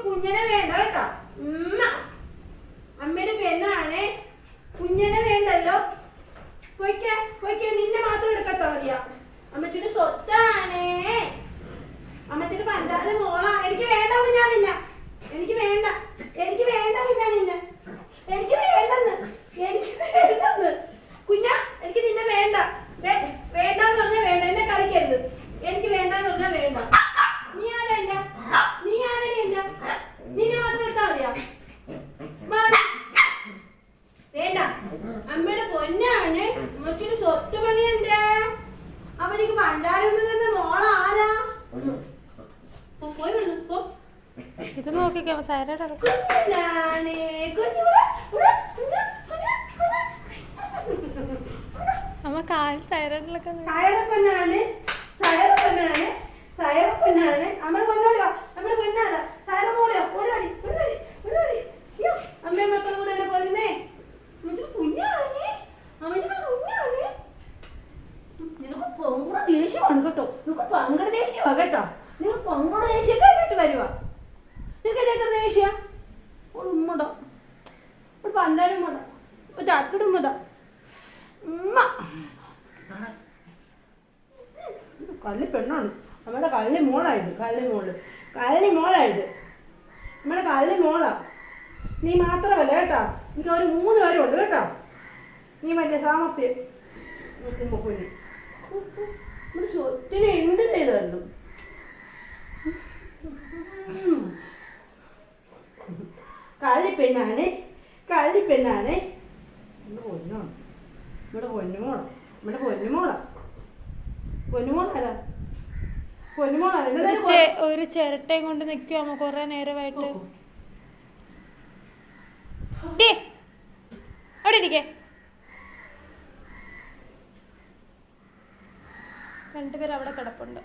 കുഞ്ഞിനെ വേണ്ട കേട്ടോ. അമ്മയുടെ പെണ്ണാണേ, കുഞ്ഞിനെ വേണ്ടല്ലോ. പൊയ്ക്കേ, നിന്നെ മാത്രം എടുക്കത്തോ മതിയാ. അമ്മച്ചിയുടെ സ്വത്താണേ, അമ്മച്ചിയുടെ പഞ്ചാര മോളാണ്. എനിക്ക് വേണ്ട കുഞ്ഞാ നിന്നെ, എനിക്ക് വേണ്ട കുഞ്ഞാ നിന്നെ, എനിക്ക് വേണ്ടെന്ന് കുഞ്ഞാ, എനിക്ക് നിന്നെ വേണ്ട. വേണ്ടാന്ന് പറഞ്ഞാൽ വേണ്ട, എന്നെ കളിക്കരുത്. എനിക്ക് വേണ്ടാന്ന് പറഞ്ഞാൽ വേണ്ട. നീ ആരടി എന്നെ, നിന്നെ മാത്രം എടുത്താ മതിയാ. വേണ്ട, അമ്മയുടെ പൊന്നാണ്, അമ്മച്ചിയുടെ സ്വത്ത് പണി എന്താ. അവനിക്ക് പണ്ടാരുമ്പോ തന്നെ മോളാരാ. പോയി വിടുന്നു പോ. ഇത് നോക്കിക്കോ സൈലന്റ് അമ്മ കാൽ സൈലന്റിലൊക്കെ സയറപ്പനാണ്. നമ്മുടെ പൊന്നോടിയോ, നമ്മുടെ പൊന്നാണ് സയറമോടിയോ. ഓടാടി അമ്മയും മക്കളും കൂടെ എന്നെ കൊല്ലുന്നേ. കുഞ്ഞാണേ, നിനക്ക് പൊങ്കുട ദേഷ്യമാണ് കേട്ടോ. നിനക്ക് പങ്കട ദേഷ്യമാ കേട്ടോ. നിങ്ങൾ പങ്കട ദേഷ്യക്കാരായിട്ട് വരുവാ. നിനക്ക് എത്ര ദേഷ്യ ഉമ്മട ഒരു പണ്ടാരും മുട ഒരു ചാക്കിടുമ്പത കള്ളി പെണ്ണാണ്. നമ്മുടെ കള്ളി മോളായത്, കള്ളി മോളായത് നമ്മുടെ കള്ളി മോളാ. നീ മാത്രമല്ല കേട്ടോ, എനിക്ക് ഒരു 3 പേരുണ്ട് കേട്ടോ. നീ വലിയ സാമർത്ഥ്യം കുഞ്ഞ്. നമ്മുടെ സ്വത്തിനെ എന്ത് ചെയ്തു കള്ളിപ്പെണ്ണാണ്. ഒരു ചിരട്ടയും കൊണ്ട് നിൽക്കുവാമോ കൊറേ നേരമായിട്ട്. അവിടെ ഇരിക്കേ. 2 പേര് അവിടെ കിടപ്പുണ്ട്.